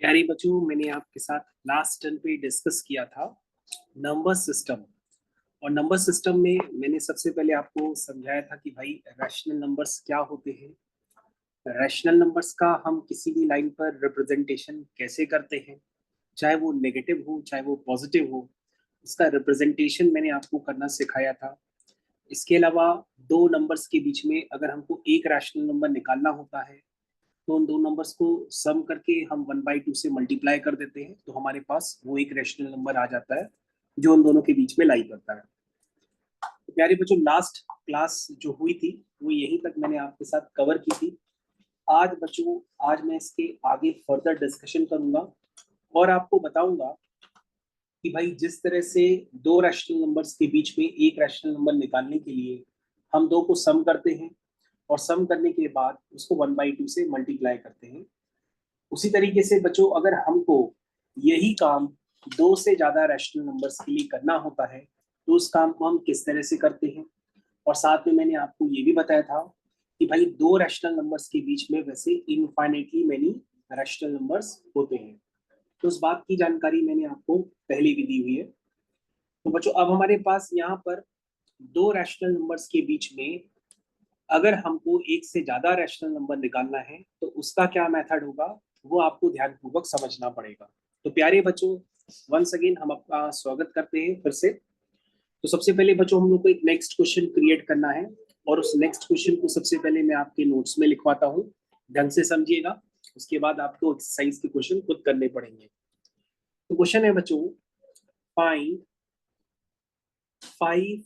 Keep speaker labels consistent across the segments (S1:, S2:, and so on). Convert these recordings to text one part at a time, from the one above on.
S1: प्यारे बच्चों, मैंने आपके साथ लास्ट टर्न पे डिस्कस किया था नंबर सिस्टम। और नंबर सिस्टम में मैंने सबसे पहले आपको समझाया था कि भाई रैशनल नंबर्स क्या होते हैं। रैशनल नंबर्स का हम किसी भी लाइन पर रिप्रेजेंटेशन कैसे करते हैं, चाहे वो नेगेटिव हो चाहे वो पॉजिटिव हो, इसका रिप्रेजेंटेशन मैंने आपको करना सिखाया था। इसके अलावा दो नंबर्स के बीच में अगर हमको एक रैशनल नंबर निकालना होता है तो उन दो नंबर्स को सम करके हम 1/2 से मल्टीप्लाई कर देते हैं तो हमारे पास वो एक रैशनल नंबर आ जाता है जो उन दोनों के बीच में लाई करता है। तो प्यारे बच्चों, लास्ट क्लास जो हुई थी वो यहीं तक मैंने आपके साथ कवर की थी। आज मैं इसके आगे फर्दर डिस्कशन करूंगा और आपको बताऊंगा कि भाई जिस तरह से दो रैशनल नंबर्स के बीच में एक रैशनल नंबर निकालने के लिए हम दो को सम करते हैं और सम करने के बाद उसको 1/2 से मल्टीप्लाई करते हैं, उसी तरीके से बच्चों अगर हमको यही काम दो से ज्यादा रैशनल नंबर्स के लिए करना होता है तो उस काम को हम किस तरह से करते हैं। और साथ में मैंने आपको ये भी बताया था कि भाई दो रैशनल नंबर्स के बीच में वैसे इनफाइनाइटली मेनी रैशनल नंबर्स होते हैं, तो उस बात की जानकारी मैंने आपको पहले भी दी हुई है। तो बच्चों अब हमारे पास यहाँ पर दो रैशनल नंबर्स के बीच में अगर हमको एक से ज्यादा रैशनल नंबर निकालना है तो उसका क्या मेथड होगा वो आपको ध्यानपूर्वक समझना पड़ेगा। तो प्यारे बच्चों, वंस अगेन हम आपका स्वागत करते हैं फिर से। तो सबसे पहले बच्चों हम लोग को एक नेक्स्ट क्वेश्चन क्रिएट करना है और उस नेक्स्ट क्वेश्चन को सबसे पहले मैं आपके नोट्स में लिखवाता हूँ, ढंग से समझिएगा। उसके बाद आपको एक्सरसाइज के क्वेश्चन खुद करने पड़ेंगे। तो क्वेश्चन है बच्चों, find 5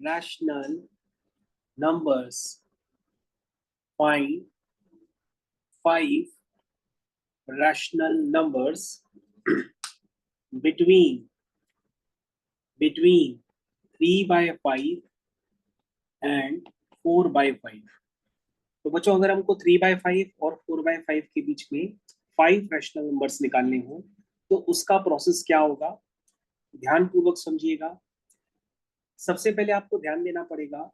S1: rational numbers, find 5 rational numbers between 3/5 and 4/5। तो बच्चों अगर हमको 3/5 और 4/5 के बीच में 5 रैशनल नंबर्स निकालने हो तो उसका प्रोसेस क्या होगा, ध्यान पूर्वक समझिएगा। सबसे पहले आपको ध्यान देना पड़ेगा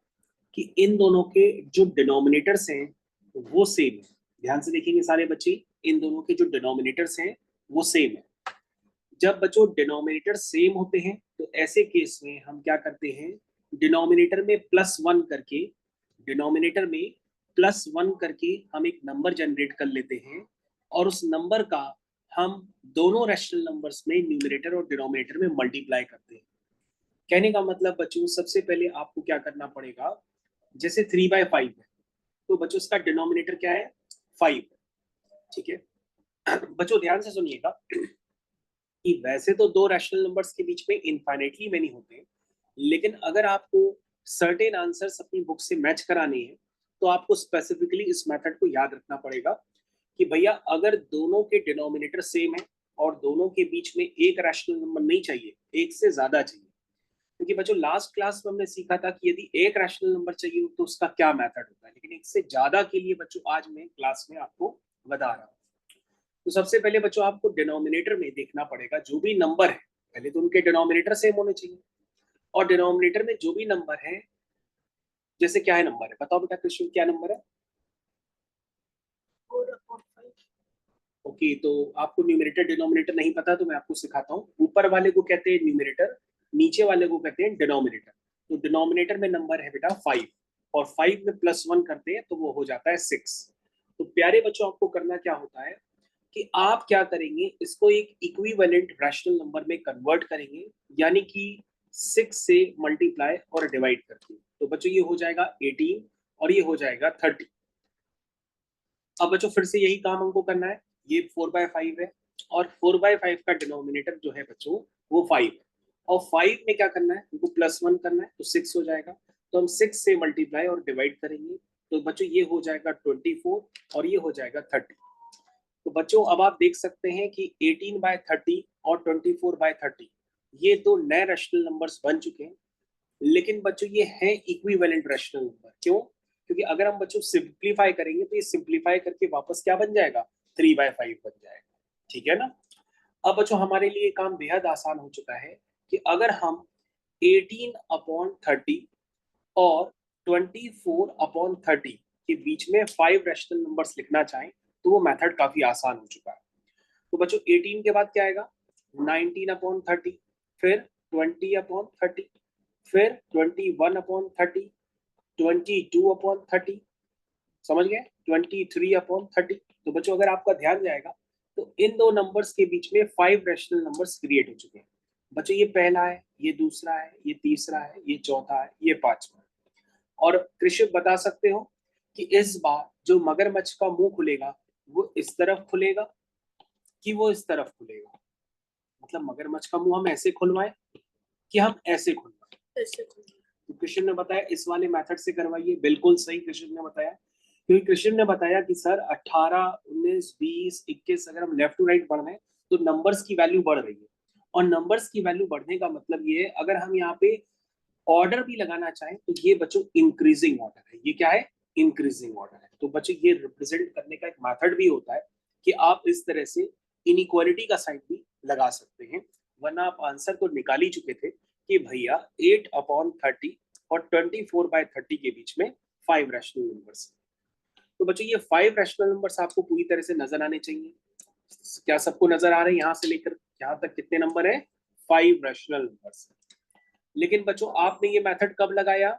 S1: कि इन दोनों के जो डिनोमिनेटर्स हैं वो सेम है। ध्यान से देखेंगे सारे बच्चे, इन दोनों के जो डिनोमिनेटर्स हैं वो सेम है। जब बच्चों डिनोमिनेटर सेम होते हैं तो ऐसे केस में हम क्या करते हैं, डिनोमिनेटर में +1 करके डिनोमिनेटर में +1 करके हम एक नंबर जनरेट कर लेते हैं और उस नंबर का हम दोनों रैशनल नंबर्स में न्यूमरेटर और डिनोमिनेटर में मल्टीप्लाई करते हैं। कहने का मतलब बच्चों सबसे पहले आपको क्या करना पड़ेगा, जैसे 3/5 है तो बच्चों इसका डिनोमिनेटर क्या है, 5। ठीक है बच्चों ध्यान से सुनिएगा कि वैसे तो दो रैशनल नंबर्स के बीच में इनफाइनाइटली मेनी होते हैं, लेकिन अगर आपको सर्टेन आंसर्स अपनी बुक से मैच कराने हैं तो आपको स्पेसिफिकली इस मेथड को याद रखना पड़ेगा कि भैया अगर दोनों के डिनोमिनेटर सेम है और दोनों के बीच में एक रैशनल नंबर नहीं चाहिए, एक से ज्यादा चाहिए। क्योंकि बच्चों लास्ट क्लास में हमने सीखा था कि यदि एक रैशनल नंबर चाहिए तो उसका क्या मेथड होता है, लेकिन एक से ज्यादा के लिए बच्चों आज मैं क्लास में आपको बता रहा हूँ। तो सबसे पहले बच्चों आपको डिनोमिनेटर में देखना पड़ेगा जो भी नंबर है, पहले तो उनके डिनोमिनेटर सेम होने चाहिए। और डिनोमिनेटर में जो भी नंबर है, जैसे क्या है नंबर है, बताओ बेटा कृष्ण क्या नंबर है। ओके, तो आपको न्यूमरेटर डिनोमिनेटर नहीं पता तो मैं आपको सिखाता हूँ। ऊपर वाले को कहते हैं न्यूमरेटर, नीचे वाले को कहते हैं डिनोमिनेटर। तो डिनोमिनेटर में नंबर है बेटा 5 और 5 में +1 करते हैं तो वो हो जाता है 6। तो प्यारे बच्चों आपको करना क्या होता है कि आप क्या करेंगे, इसको एक इक्विवेलेंट रैशनल नंबर में कन्वर्ट करेंगे, यानी कि 6 से मल्टीप्लाई और डिवाइड करके। तो बच्चों ये हो जाएगा 18 और ये हो जाएगा 30। अब बच्चों फिर से यही काम हमको करना है, ये 4/5 है और 4/5 का डिनोमिनेटर जो है बच्चों वो 5 है और 5 में क्या करना है, हमको +1 करना है तो 6 हो जाएगा। तो हम 6 से मल्टीप्लाई और डिवाइड करेंगे तो बच्चों ये हो जाएगा 24 और ये हो जाएगा 30। तो बच्चों अब आप देख सकते हैं कि 18/30 और 24/30 ये दो नए रैशनल नंबर्स बन चुके हैं। लेकिन बच्चों ये है इक्विवेलेंट रैशनल नंबर, क्यों? क्योंकि अगर हम बच्चों सिंप्लीफाई करेंगे तो ये सिंप्लीफाई करके वापस क्या बन जाएगा, 3/5 बन जाएगा। ठीक है ना। अब बच्चों हमारे लिए काम बेहद आसान हो चुका है कि अगर हम 18/30 और 24/30 के बीच में 5 रैशनल नंबर्स लिखना चाहें तो वो मेथड काफी आसान हो चुका है। तो बच्चों 18 के बाद क्या आएगा, 19/30, फिर 20/30, फिर 21/30, 22/30, समझ गए, 23/30। तो बच्चों अगर आपका ध्यान जाएगा तो इन दो नंबर्स के बीच में 5 रैशनल नंबर्स क्रिएट हो चुके हैं। बच्चों ये पहला है, ये दूसरा है, ये तीसरा है, ये चौथा है, ये पांचवा है। और कृषक बता सकते हो कि इस बार जो मगरमच्छ का मुंह खुलेगा वो इस तरफ खुलेगा कि वो इस तरफ खुलेगा, मतलब मगरमच्छ का मुंह हम ऐसे खुलवाएं कि हम ऐसे खुलवाएं। तो कृष्ण ने बताया इस वाले मेथड से करवाइए, बिल्कुल सही कृष्ण ने बताया, क्योंकि कृष्ण ने बताया कि सर 18, 19, 20, 21 अगर हम लेफ्ट टू राइट बढ़ रहे हैं तो नंबर्स की वैल्यू बढ़ रही है, और नंबर्स की वैल्यू बढ़ने का मतलब ये है अगर हम यहाँ पे ऑर्डर भी लगाना चाहें तो ये बच्चों इंक्रीजिंग ऑर्डर है। ये क्या है, इंक्रीजिंग ऑर्डर है। तो बच्चों ये रिप्रेजेंट करने का एक मेथड भी होता है कि आप इस तरह से इनइक्वालिटी का साइन भी लगा सकते हैं, वरना आप आंसर तो निकाल ही चुके थे कि भैया 8/30 और 24/30 के बीच में 5 रैशनल नंबर्स। तो बच्चों ये 5 रैशनल नंबर्स आपको पूरी तरह से नजर आने चाहिए। क्या सबको नजर आ रहे हैं, यहाँ से लेकर यहाँ तक कितने नंबर है, 5 रैशनल नंबर्स। लेकिन बच्चों आपने ये मेथड कब लगाया,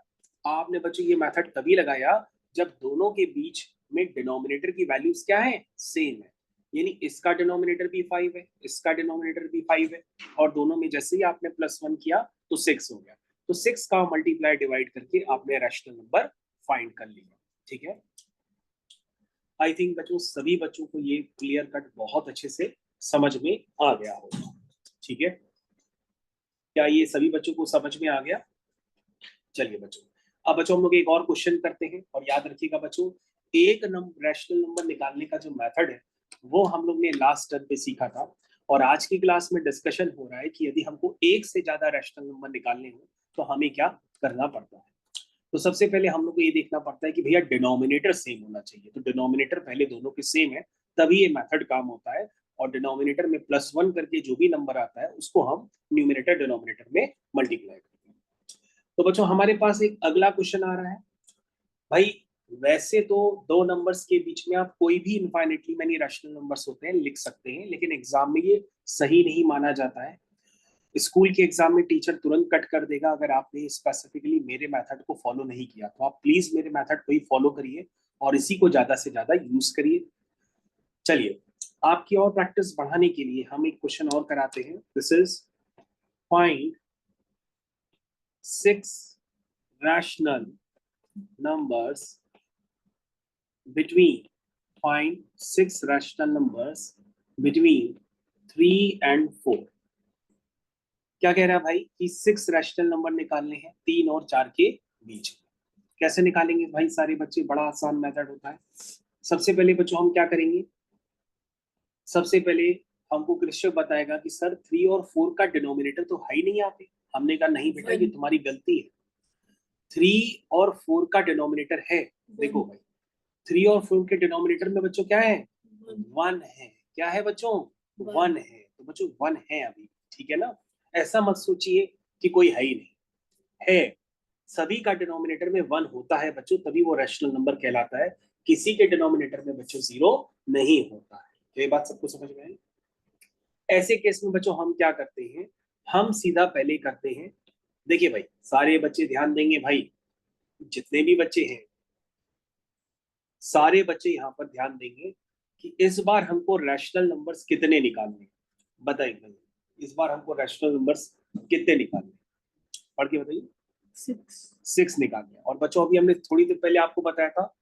S1: आपने बच्चों ये मेथड तभी लगाया जब दोनों के बीच में डिनोमिनेटर की वैल्यूज क्या है, सेम है। यानी इसका डिनोमिनेटर भी 5 है, इसका डिनोमिनेटर भी 5 है, और दोनों में जैसे ही आपने +1 किया तो 6 हो गया। तो 6 का मल्टीप्लाई डिवाइड करके आपने रैशनल नंबर फाइंड कर लिया। ठीक है, आई थिंक बच्चों सभी बच्चों को ये क्लियर कट बहुत अच्छे से समझ में आ गया होगा। ठीक है, क्या ये सभी बच्चों को समझ में आ गया? चलिए बच्चों, अब बच्चों हम लोग एक और क्वेश्चन करते हैं, और याद रखिएगा बच्चों एक रैशनल नंबर निकालने का जो मेथड है वो हम लोग ने लास्ट टर्म पे सीखा था, और आज की क्लास में डिस्कशन हो रहा है कि यदि हमको एक से ज्यादा रैशनल नंबर निकालने हो तो हमें क्या करना पड़ता है। तो सबसे पहले हम लोग को ये देखना पड़ता है कि भैया डिनोमिनेटर सेम होना चाहिए। तो डिनोमिनेटर पहले दोनों के सेम है तभी ये मेथड काम होता है, और डिनोमिनेटर में +1 करके जो भी नंबर आता है उसको हम न्यूमिनेटर डिनोमिनेटर में मल्टीप्लाई करते हैं। तो बच्चों हमारे पास एक अगला क्वेश्चन आ रहा है, भाई वैसे तो दो नंबर्स के बीच में आप कोई भी इनफाइनेटली मैनी रैशनल नंबर्स होते हैं लिख सकते हैं, लेकिन एग्जाम में ये सही नहीं माना जाता है। स्कूल के एग्जाम में टीचर तुरंत कट कर देगा अगर आपने स्पेसिफिकली मेरे मेथड को फॉलो नहीं किया। तो आप प्लीज मेरे मेथड को ही फॉलो करिए और इसी को ज्यादा से ज्यादा यूज करिए। चलिए, आपकी और प्रैक्टिस बढ़ाने के लिए हम एक क्वेश्चन और कराते हैं। This is find 6 rational numbers between find 6 rational numbers between 3 and 4। क्या कह रहा है भाई कि 6 रैशनल नंबर निकालने हैं 3 और 4 के बीच। कैसे निकालेंगे भाई सारे बच्चे, बड़ा आसान मेथड होता है। सबसे पहले बच्चों हम क्या करेंगे, सबसे पहले हमको कृष्ण बताएगा कि सर 3 और 4 का डिनोमिनेटर तो है ही नहीं यहाँ पे। हमने कहा नहीं बेटा ये तुम्हारी गलती है, 3 और 4 का डिनोमिनेटर है। देखो भाई 3 और 4 के डिनोमिनेटर में बच्चों क्या है, 1 है। क्या है बच्चों, 1 है। तो बच्चों 1 है अभी, ठीक है ना। ऐसा मत सोचिए कि कोई है ही नहीं, है। सभी का डिनोमिनेटर में 1 होता है बच्चों, तभी वो रैशनल नंबर कहलाता है। किसी के डिनोमिनेटर में बच्चों 0 नहीं होता है। तो ये बात सबको समझ में आई। ऐसे केस में बच्चों हम क्या करते हैं, हम सीधा पहले करते हैं, देखिए भाई सारे बच्चे ध्यान देंगे भाई, जितने भी बच्चे हैं सारे बच्चे यहाँ पर ध्यान देंगे कि इस बार हमको रैशनल नंबर्स कितने निकालने, बताइए भाई इस बार हमको रैशनल नंबर्स कितने निकालने, पढ़ के बताइए। 6 निकालने। और बच्चों अभी हमने थोड़ी देर पहले आपको बताया था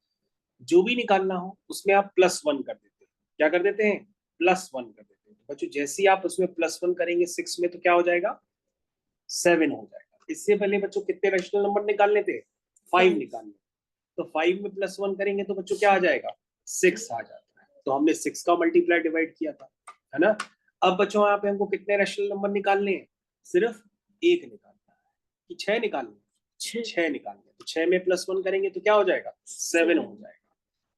S1: जो भी निकालना हो उसमें आप +1 कर देते हैं। क्या कर देते हैं, +1 कर देते हैं। बच्चों जैसे ही आप उसमें +1 करेंगे 6 में तो क्या हो जाएगा, 7 हो जाएगा। इससे पहले बच्चों कितने रैशनल नंबर निकालने थे, 5 निकालने। तो 5 में +1 करेंगे तो बच्चों क्या आ जाएगा, 6 आ जाता है। तो हमने 6 का मल्टीप्लाई डिवाइड किया था, है ना। अब बच्चों यहाँ पे हमको कितने रैशनल नंबर निकालने हैं, सिर्फ एक निकालना है कि 6 निकालने, 6 निकालने। तो 6 में +1 करेंगे तो क्या हो जाएगा, 7 हो जाएगा।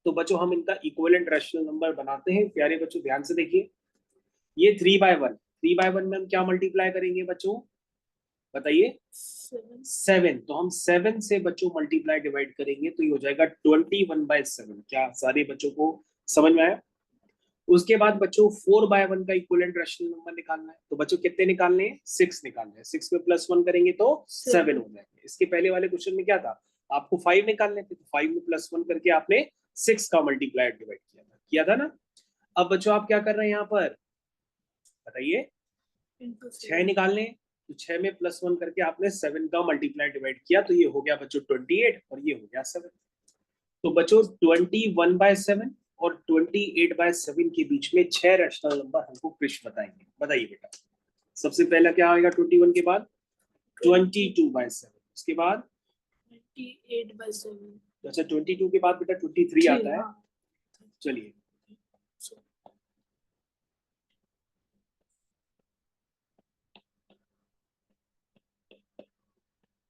S1: तो बच्चों हम इनका इक्विवेलेंट रैशनल नंबर बनाते हैं। प्यारे बच्चों ध्यान से देखिए, ये 3/1 में हम क्या मल्टीप्लाई करेंगे बच्चों, बताइए, 7। तो हम 7 से बच्चों मल्टीप्लाई डिवाइड करेंगे तो ये हो जाएगा 21/7। क्या सारे बच्चों को समझ में आया। उसके बाद बच्चों 4/1 का इक्विवेलेंट रैशनल नंबर निकालना है। तो बच्चों कितने निकालने हैं? 6 निकालने हैं। 6 में +1 करेंगे तो 7 हो जाएंगे। इसके पहले वाले क्वेश्चन में क्या था, आपको 5 निकालने थे, तो 5 में +1 करके आपने 6 का मल्टीप्लाई डिवाइड किया था ना। अब बच्चों आप क्या कर रहे हैं यहाँ पर बताइए, 6 निकालने, तो 6 में +1 करके आपने 7 का मल्टीप्लाई डिवाइड किया, तो ये हो गया बच्चों 28 और ये हो गया 7। तो बच्चों 21/7 और 28/7 के बीच में 6 रैशनल नंबर हमको कृष्ण बताएंगे। बताइए बेटा, सबसे पहला क्या आएगा 21 के बाद? 22/7। उसके बाद
S2: 28/7।
S1: अच्छा 22 के बाद बेटा 23 आता है। चलिए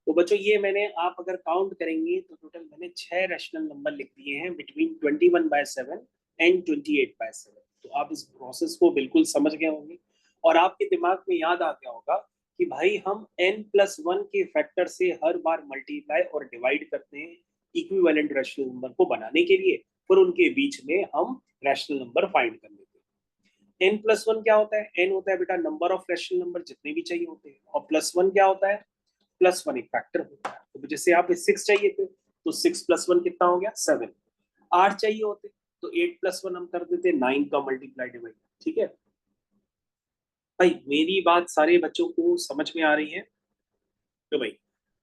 S1: तो बच्चों ये मैंने, आप अगर काउंट करेंगे तो टोटल मैंने 6 रैशनल नंबर लिख दिए हैं बिटवीन 21/7 एंड 28/7। तो आप इस प्रोसेस को बिल्कुल समझ गए होंगे और आपके दिमाग में याद आ गया होगा कि भाई हम n+1 के फैक्टर से हर बार मल्टीप्लाई और डिवाइड करते हैं इक्विवेलेंट रैशनल नंबर को बनाने के लिए, फिर उनके बीच में हम रैशनल नंबर फाइंड कर लेते हैं। n+1 क्या होता है? n होता है बेटा नंबर ऑफ रैशनल नंबर जितने भी चाहिए होते हैं, और +1 क्या होता है? +1 एक फैक्टर होता है। तो जैसे आप 6 चाहिए थे तो 6 + 1 कितना हो गया? 7। 8 चाहिए होते तो 8 + 1 हम कर देते 9 का मल्टीप्लाई डिवाइड। ठीक है भाई, मेरी बात सारे बच्चों को समझ में आ रही है? तो भाई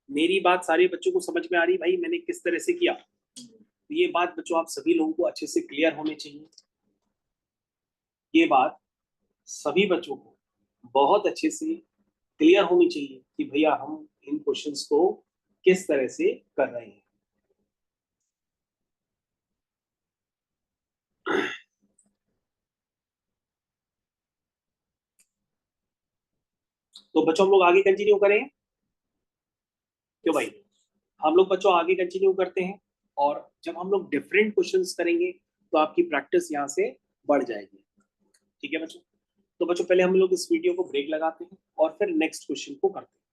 S1: मेरी बात सारे बच्चों को समझ में आ रही है भाई, मैंने किस तरह से किया? तो ये बात बच्चों आप सभी लोगों को अच्छे से क्लियर होनी चाहिए। ये बात सभी बच्चों को बहुत अच्छे से क्लियर होनी चाहिए कि भैया हम इन क्वेश्चंस को किस तरह से कर रहे हैं। तो बच्चों हम लोग आगे कंटिन्यू करें? क्यों भाई, हम लोग बच्चों आगे कंटिन्यू करते हैं, और जब हम लोग डिफरेंट क्वेश्चंस करेंगे तो आपकी प्रैक्टिस यहाँ से बढ़ जाएगी। ठीक है बच्चों, तो बच्चों पहले हम लोग इस वीडियो को ब्रेक लगाते हैं और फिर नेक्स्ट क्वेश्चन को करते हैं।